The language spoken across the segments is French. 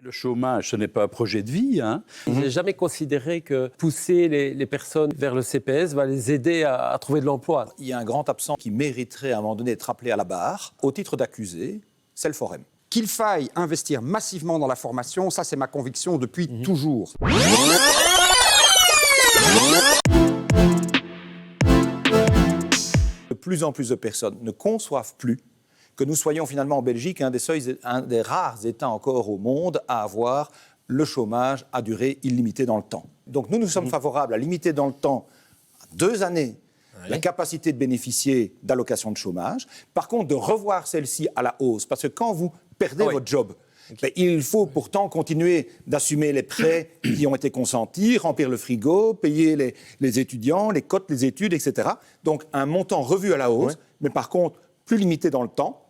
Le chômage, ce n'est pas un projet de vie. Je n'ai jamais considéré que pousser les personnes vers le CPS va les aider à trouver de l'emploi. Il y a un grand absent qui mériterait à un moment donné d'être appelé à la barre, au titre d'accusé, c'est le Forum. Qu'il faille investir massivement dans la formation, ça c'est ma conviction depuis toujours. De plus en plus de personnes ne conçoivent plus que nous soyons finalement en Belgique un des rares États encore au monde à avoir le chômage à durée illimitée dans le temps. Donc nous sommes favorables à limiter dans le temps, à 2 années, la capacité de bénéficier d'allocations de chômage. Par contre, de revoir celle-ci à la hausse, parce que quand vous perdez votre job, il faut pourtant continuer d'assumer les prêts qui ont été consentis, remplir le frigo, payer les étudiants, les cotes, les études, etc. Donc un montant revu à la hausse, mais par contre plus limité dans le temps,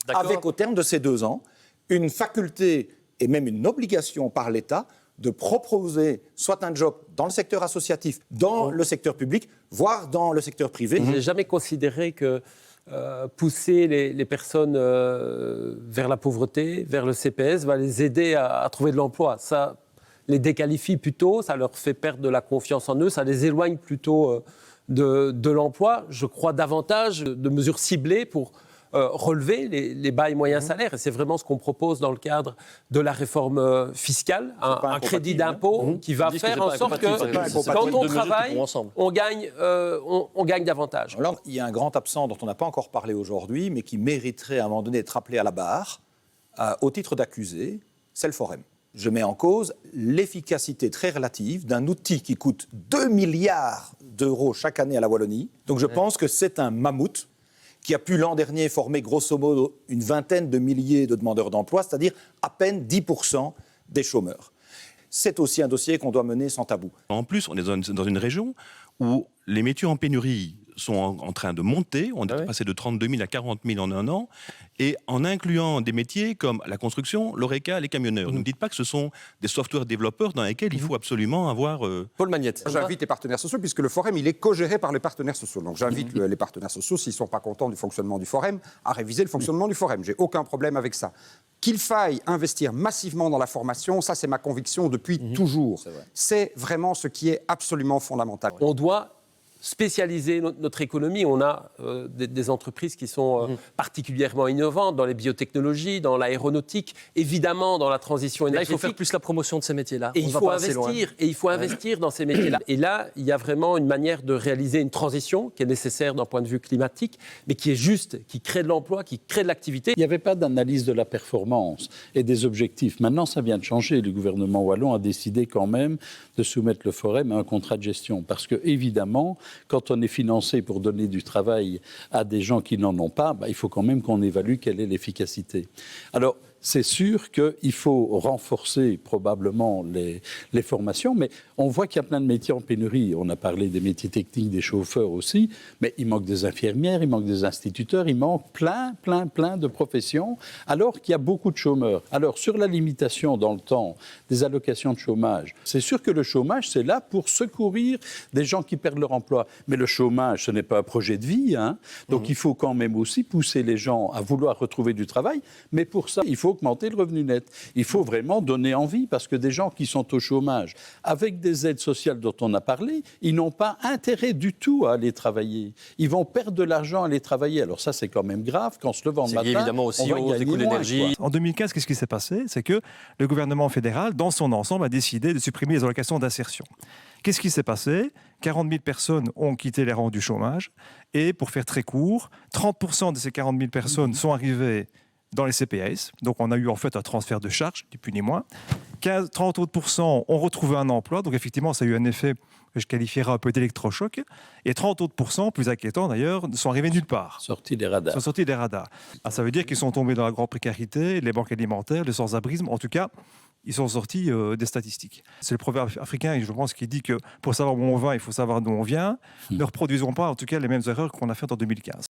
avec au terme de ces 2 ans, une faculté et même une obligation par l'État de proposer soit un job dans le secteur associatif, dans le secteur public, voire dans le secteur privé. Je n'ai jamais considéré que pousser les personnes vers la pauvreté, vers le CPS, va les aider à trouver de l'emploi. Ça les déqualifie plutôt, ça leur fait perdre de la confiance en eux, ça les éloigne plutôt de l'emploi. Je crois davantage de mesures ciblées pour relever les bas et moyens salaires. Et c'est vraiment ce qu'on propose dans le cadre de la réforme fiscale, un crédit d'impôt qui va faire en sorte que quand on travaille, on gagne davantage. Alors, il y a un grand absent dont on n'a pas encore parlé aujourd'hui, mais qui mériterait à un moment donné d'être appelé à la barre, au titre d'accusé, c'est le Forum. Je mets en cause l'efficacité très relative d'un outil qui coûte 2 milliards d'euros chaque année à la Wallonie. Donc je pense que c'est un mammouth qui a pu l'an dernier former grosso modo une vingtaine de milliers de demandeurs d'emploi, c'est-à-dire à peine 10% des chômeurs. C'est aussi un dossier qu'on doit mener sans tabou. En plus, on est dans une région où les métiers en pénurie sont en train de monter. On est passé de 32 000 à 40 000 en un an, et en incluant des métiers comme la construction, l'ORECA, les camionneurs. Ne me dites pas que ce sont des software développeurs dans lesquels il faut absolument avoir... Paul Magnette. J'invite les partenaires sociaux, puisque le Forum, il est co-géré par les partenaires sociaux. Donc j'invite les partenaires sociaux, s'ils ne sont pas contents du fonctionnement du Forum, à réviser le fonctionnement du Forum. J'ai aucun problème avec ça. Qu'il faille investir massivement dans la formation, ça c'est ma conviction depuis toujours. C'est vraiment ce qui est absolument fondamental. On doit spécialiser notre économie. On a des entreprises qui sont particulièrement innovantes dans les biotechnologies, dans l'aéronautique, évidemment dans la transition énergétique. Là, il faut faire plus la promotion de ces métiers-là. Et il faut investir dans ces métiers-là. Et là, il y a vraiment une manière de réaliser une transition qui est nécessaire d'un point de vue climatique, mais qui est juste, qui crée de l'emploi, qui crée de l'activité. Il n'y avait pas d'analyse de la performance et des objectifs. Maintenant, ça vient de changer. Le gouvernement wallon a décidé quand même de soumettre le Forum à un contrat de gestion. Parce que, évidemment, quand on est financé pour donner du travail à des gens qui n'en ont pas, il faut quand même qu'on évalue quelle est l'efficacité. Alors, c'est sûr qu'il faut renforcer probablement les formations, mais on voit qu'il y a plein de métiers en pénurie. On a parlé des métiers techniques, des chauffeurs aussi, mais il manque des infirmières, il manque des instituteurs, il manque plein de professions, alors qu'il y a beaucoup de chômeurs. Alors, sur la limitation dans le temps des allocations de chômage, c'est sûr que le chômage, c'est là pour secourir des gens qui perdent leur emploi. Mais le chômage, ce n'est pas un projet de vie, donc il faut quand même aussi pousser les gens à vouloir retrouver du travail, mais pour ça, il faut augmenter le revenu net. Il faut vraiment donner envie, parce que des gens qui sont au chômage, avec des aides sociales dont on a parlé, ils n'ont pas intérêt du tout à aller travailler. Ils vont perdre de l'argent à aller travailler. Alors ça, c'est quand même grave. Qu'en se levant le matin, évidemment aussi on va des coûts d'énergie. En 2015, qu'est-ce qui s'est passé? C'est que le gouvernement fédéral, dans son ensemble, a décidé de supprimer les allocations d'insertion. Qu'est-ce qui s'est passé? 40 000 personnes ont quitté les rangs du chômage. Et pour faire très court, 30% de ces 40 000 personnes sont arrivées dans les CPS. Donc, on a eu en fait un transfert de charges, ni plus ni moins. 30 autres % ont retrouvé un emploi. Donc, effectivement, ça a eu un effet que je qualifierais un peu d'électrochoc. Et 30 autres %, plus inquiétants d'ailleurs, sont arrivés nulle part. Sortis des radars. Sont sortis des radars. Ça veut dire qu'ils sont tombés dans la grande précarité, les banques alimentaires, le sans-abrisme. En tout cas, ils sont sortis des statistiques. C'est le proverbe africain, je pense, qui dit que pour savoir où on va, il faut savoir d'où on vient. Ne reproduisons pas, en tout cas, les mêmes erreurs qu'on a faites en 2015.